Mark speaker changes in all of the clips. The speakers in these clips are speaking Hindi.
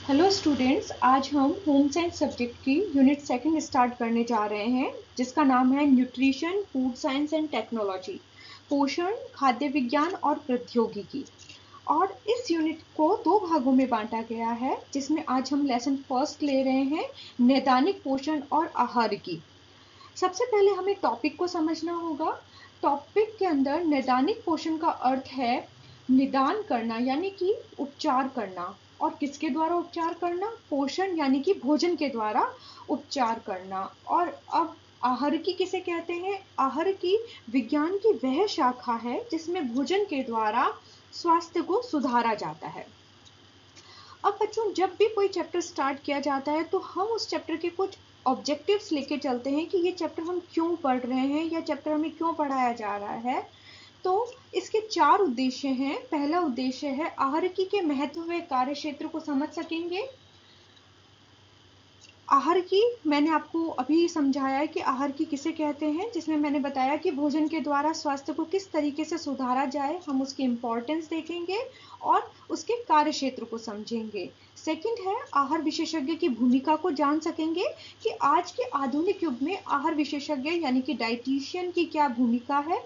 Speaker 1: हेलो स्टूडेंट्स, आज हम होम साइंस सब्जेक्ट की यूनिट सेकंड स्टार्ट करने जा रहे हैं, जिसका नाम है nutrition, food science and technology, पोषण, खाद्य विज्ञान और प्रौद्योगिकी। और इस यूनिट को दो भागों में बांटा गया है, जिसमें आज हम लेसन फर्स्ट ले रहे हैं, नैदानिक पोषण और आहार की। सबसे पहले हमें टॉपिक को समझना होगा। टॉपिक के अंदर नैदानिक पोषण का अर्थ है निदान करना, यानी कि उपचार करना। और किसके द्वारा उपचार करना? पोषण यानी कि भोजन के द्वारा उपचार करना। और अब आहार की किसे कहते हैं? आहार की विज्ञान की वह शाखा है जिसमें भोजन के द्वारा स्वास्थ्य को सुधारा जाता है। अब बच्चों, जब भी कोई चैप्टर स्टार्ट किया जाता है तो हम उस चैप्टर के कुछ ऑब्जेक्टिव्स लेके चलते हैं कि ये चैप्टर हम क्यों पढ़ रहे हैं या चैप्टर हमें क्यों पढ़ाया जा रहा है। तो इसके 4 उद्देश्य हैं। पहला उद्देश्य है आहारिकी के महत्व व कार्य क्षेत्र को समझ सकेंगे। आहार की मैंने आपको अभी समझाया है कि आहार की किसे कहते हैं, जिसमें मैंने बताया कि भोजन के द्वारा स्वास्थ्य को किस तरीके से सुधारा जाए, हम उसकी इम्पोर्टेंस देखेंगे और उसके कार्य क्षेत्र को समझेंगे। सेकंड है आहार विशेषज्ञ की भूमिका को जान सकेंगे कि आज के आधुनिक युग में आहार विशेषज्ञ यानी कि डाइटिशियन की क्या भूमिका है।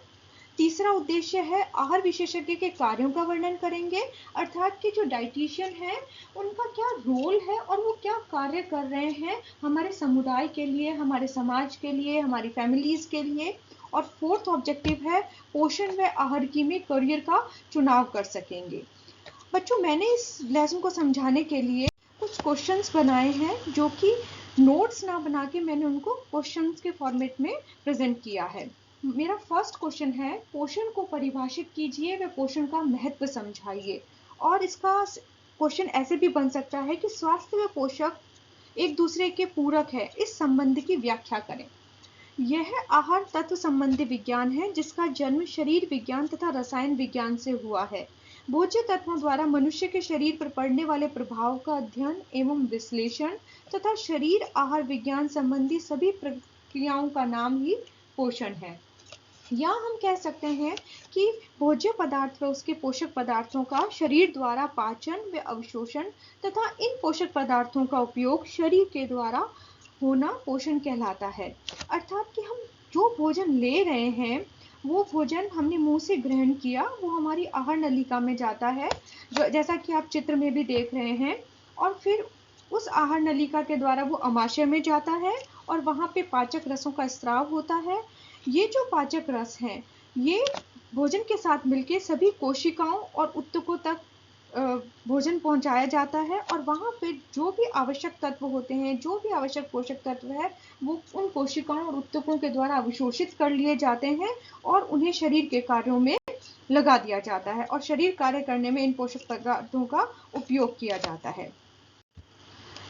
Speaker 1: तीसरा उद्देश्य है आहार विशेषज्ञ के कार्यों का वर्णन करेंगे, अर्थात कि जो डाइटिशियन है उनका क्या रोल है और वो क्या कार्य कर रहे हैं हमारे समुदाय के लिए, हमारे समाज के लिए, हमारी फैमिलीज के लिए। और फोर्थ ऑब्जेक्टिव है पोषण व आहार की में करियर का चुनाव कर सकेंगे। बच्चों, मैंने इस लेसन को समझाने के लिए कुछ क्वेश्चंस बनाए हैं, जो कि नोट्स ना बना के मैंने उनको क्वेश्चंस के फॉर्मेट में प्रेजेंट किया है। मेरा फर्स्ट क्वेश्चन है, पोषण को परिभाषित कीजिए व पोषण का महत्व समझाइए। और इसका क्वेश्चन ऐसे भी बन सकता है कि स्वास्थ्य व पोषक एक दूसरे के पूरक है, इस संबंध की व्याख्या करें। यह आहार तत्व संबंधी विज्ञान है जिसका जन्म शरीर विज्ञान तथा रसायन विज्ञान से हुआ है। भोज्य तत्वों द्वारा मनुष्य के शरीर पर पड़ने वाले प्रभाव का अध्ययन एवं विश्लेषण तथा शरीर आहार विज्ञान संबंधी सभी प्रक्रियाओं का नाम ही पोषण है। या हम कह सकते हैं कि भोज्य पदार्थ व उसके पोषक पदार्थों का शरीर द्वारा पाचन व अवशोषण तथा इन पोषक पदार्थों का उपयोग शरीर के द्वारा होना पोषण कहलाता है। अर्थात कि हम जो भोजन ले रहे हैं वो भोजन हमने मुंह से ग्रहण किया, वो हमारी आहार नलिका में जाता है, जैसा कि आप चित्र में भी देख रहे हैं। और फिर उस आहार नलिका के द्वारा वो अमाशय में जाता है और वहां पे पाचक रसों का स्राव होता है। ये जो पाचक रस हैं, ये भोजन के साथ मिलकर सभी कोशिकाओं और उत्तकों तक भोजन पहुंचाया जाता है और वहां पे जो भी आवश्यक तत्व होते हैं, जो भी आवश्यक पोषक तत्व है, वो उन कोशिकाओं और उत्तकों के द्वारा अवशोषित कर लिए जाते हैं और उन्हें शरीर के कार्यों में लगा दिया जाता है और शरीर कार्य करने में इन पोषक पदार्थों का उपयोग किया जाता है।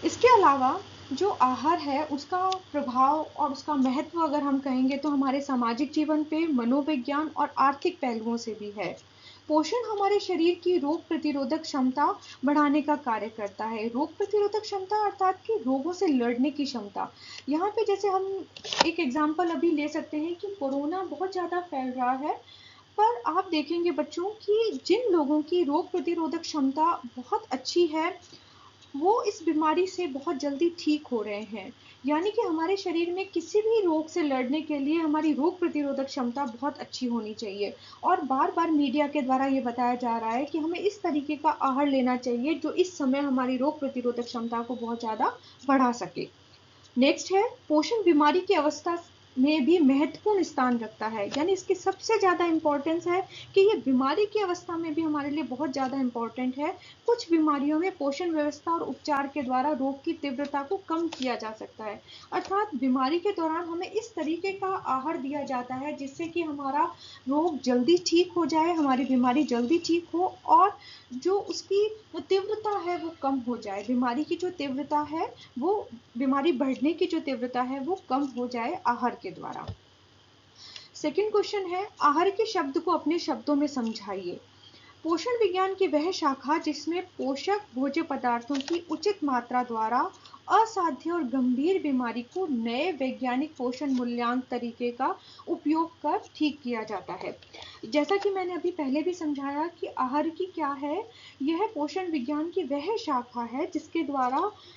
Speaker 1: इसके अलावा जो आहार है उसका प्रभाव और उसका महत्व अगर हम कहेंगे तो हमारे सामाजिक जीवन पे, मनोविज्ञान और आर्थिक पहलुओं से भी है। पोषण हमारे शरीर की रोग प्रतिरोधक क्षमता बढ़ाने का कार्य करता है। रोग प्रतिरोधक क्षमता अर्थात कि रोगों से लड़ने की क्षमता। यहाँ पे जैसे हम एक एग्जाम्पल अभी ले सकते हैं कि कोरोना बहुत ज़्यादा फैल रहा है, पर आप देखेंगे बच्चों कि जिन लोगों की रोग प्रतिरोधक क्षमता बहुत अच्छी है वो इस बीमारी से बहुत जल्दी ठीक हो रहे हैं। यानी कि हमारे शरीर में किसी भी रोग से लड़ने के लिए हमारी रोग प्रतिरोधक क्षमता बहुत अच्छी होनी चाहिए। और बार बार मीडिया के द्वारा ये बताया जा रहा है कि हमें इस तरीके का आहार लेना चाहिए जो इस समय हमारी रोग प्रतिरोधक क्षमता को बहुत ज़्यादा बढ़ा सके। नेक्स्ट है पोषण बीमारी की अवस्था में भी महत्वपूर्ण स्थान रखता है, यानी इसकी सबसे ज़्यादा इम्पोर्टेंस है कि ये बीमारी की अवस्था में भी हमारे लिए बहुत ज़्यादा इम्पोर्टेंट है। कुछ बीमारियों में पोषण व्यवस्था और उपचार के द्वारा रोग की तीव्रता को कम किया जा सकता है। अर्थात बीमारी के दौरान हमें इस तरीके का आहार दिया जाता है जिससे कि हमारा रोग जल्दी ठीक हो जाए, हमारी बीमारी जल्दी ठीक हो और जो उसकी तीव्रता है वो कम हो जाए। बीमारी की जो तीव्रता है, वो बीमारी बढ़ने की जो तीव्रता है वो कम हो जाए आहार के द्वारा। सेकंड क्वेश्चन है आहार के शब्द को अपने शब्दों में समझाइए। पोषण विज्ञान की वह शाखा जिसमें पोषक भोज्य पदार्थों की उचित मात्रा द्वारा असाध्य और गंभीर बीमारी को नए वैज्ञानिक पोषण मूल्यांकन तरीके का उपयोग कर ठीक किया जाता है। जैसा कि मैंने अभी पहले भी समझाया कि आहार की क्या है, यह पोषण विज्ञान की वह शाखा है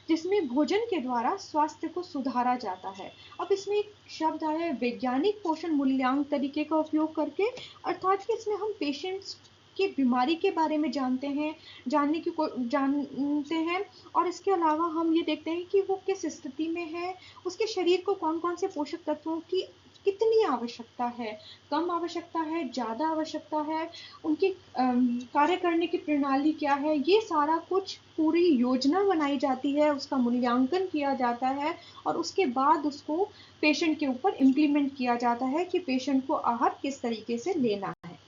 Speaker 1: जिसमें भोजन के द्वारा स्वास्थ्य को सुधारा जाता है। अब इसमें एक शब्द आया है वैज्ञानिक पोषण मूल्यांकन तरीके का उपयोग करके, अर्थात कि इसमें हम पेशेंट्स की बीमारी के बारे में जानते हैं और इसके अलावा हम ये देखते हैं कि वो किस स्थिति में है, उसके शरीर को कौन कौन से पोषक तत्वों की कितनी आवश्यकता है, कम आवश्यकता है, ज़्यादा आवश्यकता है, उनकी कार्य करने की प्रणाली क्या है, ये सारा कुछ पूरी योजना बनाई जाती है, उसका मूल्यांकन किया जाता है और उसके बाद उसको पेशेंट के ऊपर इम्प्लीमेंट किया जाता है कि पेशेंट को आहार किस तरीके से लेना है।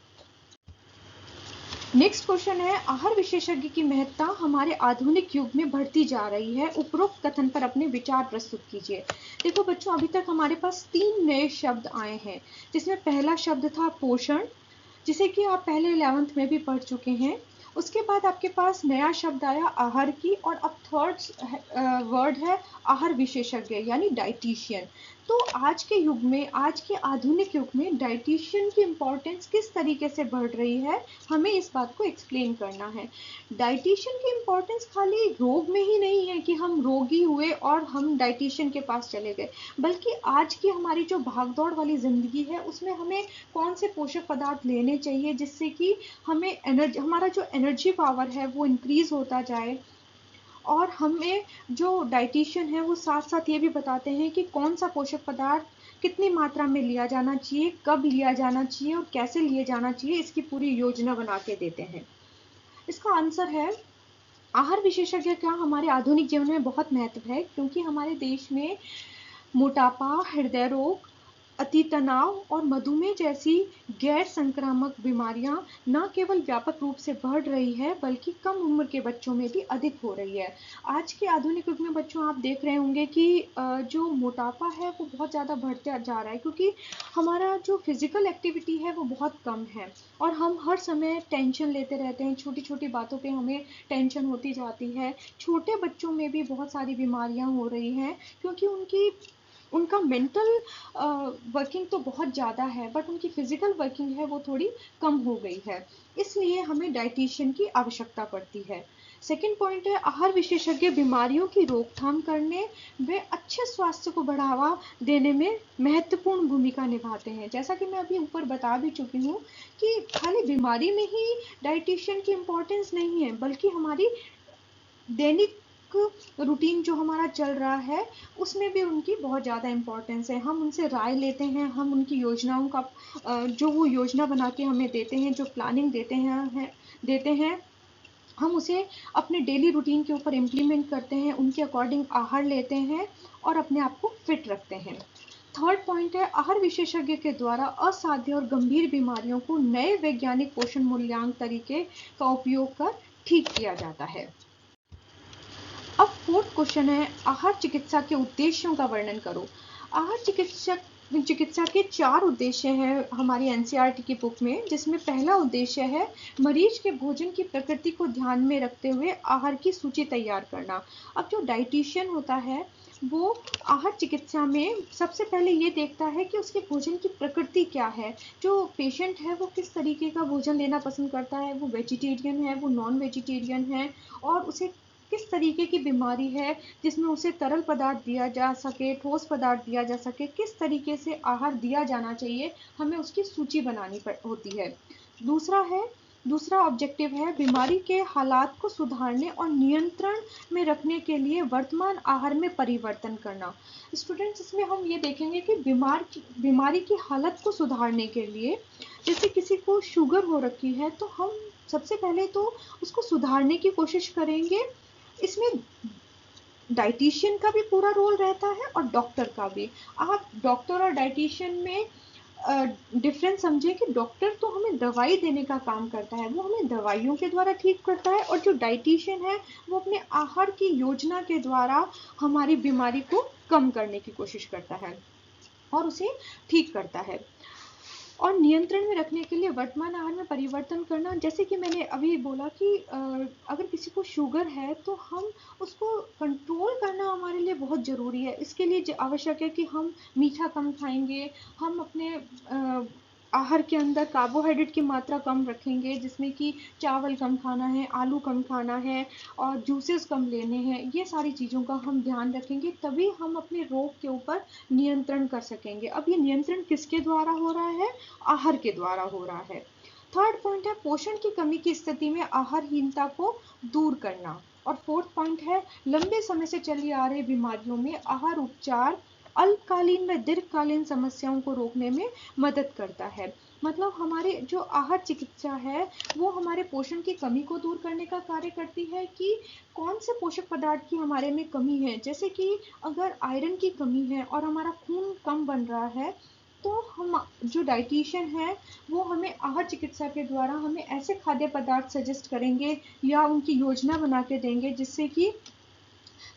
Speaker 1: नेक्स्ट क्वेश्चन है, आहार विशेषज्ञ की महत्ता हमारे आधुनिक युग में बढ़ती जा रही है, उपरोक्त कथन पर अपने विचार प्रस्तुत कीजिए। देखो बच्चों, अभी तक हमारे पास 3 नए शब्द आए हैं, जिसमें पहला शब्द था पोषण, जिसे कि आप पहले 11th में भी पढ़ चुके हैं। उसके बाद आपके पास नया शब्द आया आहार की, और अब थर्ड वर्ड है आहार विशेषज्ञ यानी डाइटिशियन। तो आज के युग में, आज के आधुनिक युग में डाइटिशियन की इम्पोर्टेंस किस तरीके से बढ़ रही है, हमें इस बात को एक्सप्लेन करना है। डाइटिशियन की इम्पोर्टेंस खाली रोग में ही नहीं है कि हम रोगी हुए और हम डाइटिशियन के पास चले गए, बल्कि आज की हमारी जो भागदौड़ वाली ज़िंदगी है उसमें हमें कौन से पोषक पदार्थ लेने चाहिए जिससे कि हमें हमारा जो एनर्जी पावर है वो इंक्रीज होता जाए। और हमें जो डाइटिशियन है वो साथ साथ ये भी बताते हैं कि कौन सा पोषक पदार्थ कितनी मात्रा में लिया जाना चाहिए, कब लिया जाना चाहिए और कैसे लिए जाना चाहिए, इसकी पूरी योजना बना के देते हैं। इसका आंसर है, आहार विशेषज्ञ का हमारे आधुनिक जीवन में बहुत महत्व है, क्योंकि हमारे देश में मोटापा, हृदय रोग, अति तनाव और मधुमेह जैसी गैर संक्रामक बीमारियां न केवल व्यापक रूप से बढ़ रही है, बल्कि कम उम्र के बच्चों में भी अधिक हो रही है। आज के आधुनिक युग में बच्चों आप देख रहे होंगे कि जो मोटापा है वो बहुत ज़्यादा बढ़ते जा रहा है, क्योंकि हमारा जो फिजिकल एक्टिविटी है वो बहुत कम है और हम हर समय टेंशन लेते रहते हैं, छोटी छोटी बातों पे हमें टेंशन होती जाती है। छोटे बच्चों में भी बहुत सारी बीमारियां हो रही हैं, क्योंकि उनका मेंटल वर्किंग तो बहुत ज़्यादा है, बट उनकी फिजिकल वर्किंग है वो थोड़ी कम हो गई है, इसलिए हमें डाइटिशियन की आवश्यकता पड़ती है। सेकेंड पॉइंट है, आहार विशेषज्ञ बीमारियों की रोकथाम करने व अच्छे स्वास्थ्य को बढ़ावा देने में महत्वपूर्ण भूमिका निभाते हैं। जैसा कि मैं अभी ऊपर बता भी चुकी हूँ कि खाली बीमारी में ही डाइटिशियन की इम्पोर्टेंस नहीं है, बल्कि हमारी दैनिक रूटीन जो हमारा चल रहा है उसमें भी उनकी बहुत ज़्यादा इम्पोर्टेंस है। हम उनसे राय लेते हैं, हम उनकी योजनाओं का जो वो योजना बना के हमें देते हैं, जो प्लानिंग देते हैं, हम उसे अपने डेली रूटीन के ऊपर इम्प्लीमेंट करते हैं, उनके अकॉर्डिंग आहार लेते हैं और अपने आप को फिट रखते हैं। थर्ड पॉइंट है, आहार विशेषज्ञ के द्वारा असाध्य और गंभीर बीमारियों को नए वैज्ञानिक पोषण मूल्यांकन तरीके का उपयोग कर ठीक किया जाता है। अब फोर्थ क्वेश्चन है, आहार चिकित्सा के उद्देश्यों का वर्णन करो। आहार चिकित्सा के 4 उद्देश्य हैं हमारी एनसीईआरटी की बुक में, जिसमें पहला उद्देश्य है मरीज के भोजन की प्रकृति को ध्यान में रखते हुए आहार की सूची तैयार करना। अब जो डाइटिशियन होता है वो आहार चिकित्सा में सबसे पहले ये देखता है कि उसके भोजन की प्रकृति क्या है, जो पेशेंट है वो किस तरीके का भोजन लेना पसंद करता है, वो वेजिटेरियन है, वो नॉन वेजिटेरियन है, और उसे किस तरीके की बीमारी है जिसमें उसे तरल पदार्थ दिया जा सके, ठोस पदार्थ दिया जा सके, किस तरीके से आहार दिया जाना चाहिए, हमें उसकी सूची बनानी होती है। दूसरा ऑब्जेक्टिव है बीमारी के हालात को सुधारने और नियंत्रण में रखने के लिए वर्तमान आहार में परिवर्तन करना। स्टूडेंट्स, इसमें हम ये देखेंगे कि बीमारी की हालत को सुधारने के लिए, जैसे किसी को शुगर हो रखी है तो हम सबसे पहले तो उसको सुधारने की कोशिश करेंगे। इसमें डाइटिशियन का भी पूरा रोल रहता है और डॉक्टर का भी। आप डॉक्टर और डाइटिशियन में डिफरेंस समझे कि डॉक्टर तो हमें दवाई देने का काम करता है, वो हमें दवाइयों के द्वारा ठीक करता है, और जो डाइटिशियन है वो अपने आहार की योजना के द्वारा हमारी बीमारी को कम करने की कोशिश करता है और उसे ठीक करता है। और नियंत्रण में रखने के लिए वर्तमान आहार में परिवर्तन करना, जैसे कि मैंने अभी बोला कि अगर किसी को शुगर है तो हम उसको कंट्रोल करना हमारे लिए बहुत ज़रूरी है। इसके लिए आवश्यक है कि हम मीठा कम खाएंगे, हम अपने आहार के अंदर कार्बोहाइड्रेट की मात्रा कम रखेंगे, जिसमें कि चावल कम खाना है, आलू कम खाना है और जूसेस कम लेने हैं। ये सारी चीज़ों का हम ध्यान रखेंगे, तभी हम अपने रोग के ऊपर नियंत्रण कर सकेंगे। अब ये नियंत्रण किसके द्वारा हो रहा है? आहार के द्वारा हो रहा है। थर्ड पॉइंट है पोषण की कमी की स्थिति में आहारहीनता को दूर करना। और फोर्थ पॉइंट है लंबे समय से चली आ रही बीमारियों में आहार उपचार अल्पकालीन व दीर्घकालीन समस्याओं को रोकने में मदद करता है। मतलब हमारे जो आहार चिकित्सा है वो हमारे पोषण की कमी को दूर करने का कार्य करती है कि कौन से पोषक पदार्थ की हमारे में कमी है। जैसे कि अगर आयरन की कमी है और हमारा खून कम बन रहा है, तो हम जो डाइटिशियन है वो हमें आहार चिकित्सा के द्वारा हमें ऐसे खाद्य पदार्थ सजेस्ट करेंगे या उनकी योजना बना के देंगे जिससे कि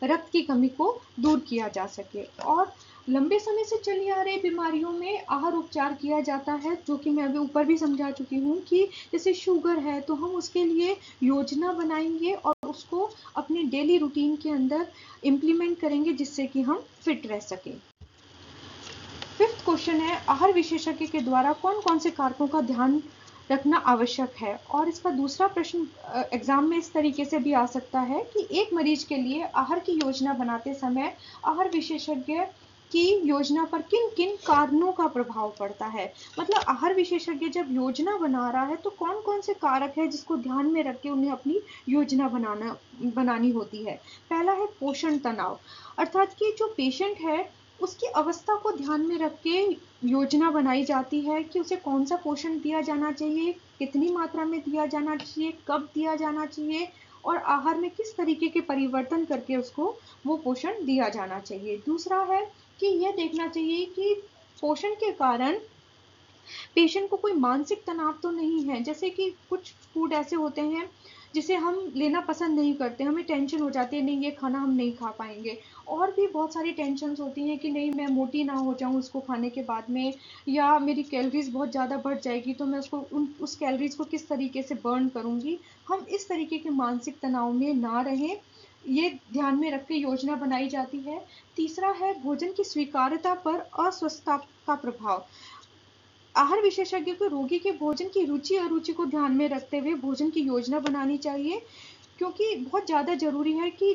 Speaker 1: रक्त की कमी को दूर किया जा सके। और लंबे समय से चली आ रही बीमारियों में आहार उपचार किया जाता है, जो कि मैं अभी ऊपर भी समझा चुकी हूँ कि जैसे शुगर है तो हम उसके लिए योजना बनाएंगे और उसको अपने डेली रूटीन के अंदर इम्प्लीमेंट करेंगे जिससे कि हम फिट रह सकें। फिफ्थ क्वेश्चन है आहार विशेषज्ञ के द्वारा कौन कौन से कारकों का ध्यान रखना आवश्यक है। और इसका दूसरा प्रश्न एग्जाम में इस तरीके से भी आ सकता है कि एक मरीज के लिए आहार की योजना बनाते समय आहार विशेषज्ञ की योजना पर किन किन कारणों का प्रभाव पड़ता है। मतलब आहार विशेषज्ञ जब योजना बना रहा है तो कौन कौन से कारक है जिसको ध्यान में रख के उन्हें अपनी योजना बनानी होती है। पहला है पोषण तनाव, अर्थात कि जो पेशेंट है उसकी अवस्था को ध्यान में रख के योजना बनाई जाती है कि उसे कौन सा पोषण दिया जाना चाहिए, कितनी मात्रा में दिया जाना चाहिए, कब दिया जाना चाहिए और आहार में किस तरीके के परिवर्तन करके उसको वो पोषण दिया जाना चाहिए। दूसरा है कि यह देखना चाहिए कि पोषण के कारण पेशेंट को कोई मानसिक तनाव तो नहीं है। जैसे कि कुछ फूड ऐसे होते हैं जिसे हम लेना पसंद नहीं करते, हमें टेंशन हो जाती है नहीं ये खाना हम नहीं खा पाएंगे। और भी बहुत सारी टेंशन होती हैं कि नहीं मैं मोटी ना हो जाऊं उसको खाने के बाद में, या मेरी कैलोरीज बहुत ज़्यादा बढ़ जाएगी तो मैं उसको उस कैलोरीज को किस तरीके से बर्न करूंगी। हम इस तरीके के मानसिक तनाव में ना रहें, ये ध्यान में रख के योजना बनाई जाती है। तीसरा है भोजन की स्वीकार्यता पर अस्वस्थता का प्रभाव। आहार विशेषज्ञ को रोगी के भोजन की रुचि अरुचि को ध्यान में रखते हुए भोजन की योजना बनानी चाहिए, क्योंकि बहुत ज़्यादा ज़रूरी है कि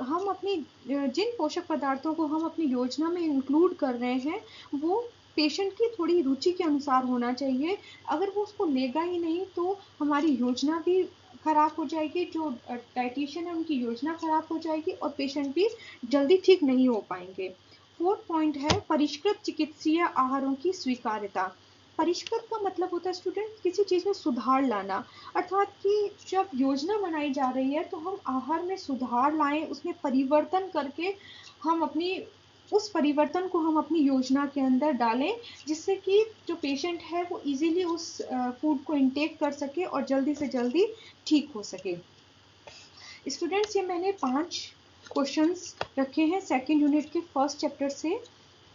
Speaker 1: हम अपनी जिन पोषक पदार्थों को हम अपनी योजना में इंक्लूड कर रहे हैं वो पेशेंट की थोड़ी रुचि के अनुसार होना चाहिए। अगर वो उसको लेगा ही नहीं तो हमारी योजना भी खराब हो जाएगी, जो डाइटिशियन है उनकी योजना खराब हो जाएगी और पेशेंट भी जल्दी ठीक नहीं हो पाएंगे। फोर्थ पॉइंट है परिष्कृत चिकित्सीय आहारों की स्वीकार्यता। परिष्कृत का मतलब होता है स्टूडेंट किसी चीज में सुधार लाना, अर्थात कि जब योजना बनाई जा रही है तो हम आहार में सुधार लाएं, उसमें परिवर्तन करके हम अपनी उस परिवर्तन को हम अपनी योजना के अंदर डालें जिससे कि जो पेशेंट है वो इजीली उस फूड को इनटेक कर सके और जल्दी से जल्दी ठीक हो सके। स्टूडेंट्स ये मैंने 5 क्वेश्चंस रखे हैं सेकेंड यूनिट के फर्स्ट चैप्टर से,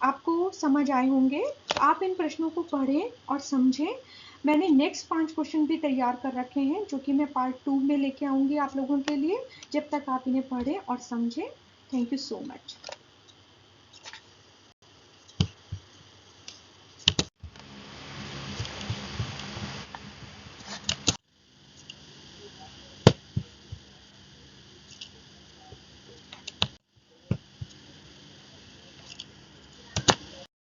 Speaker 1: आपको समझ आए होंगे। आप इन प्रश्नों को पढ़ें और समझें। मैंने नेक्स्ट 5 क्वेश्चन भी तैयार कर रखे हैं जो कि मैं पार्ट 2 में लेके आऊंगी आप लोगों के लिए। जब तक आप इन्हें पढ़ें और समझें। Thank you so much.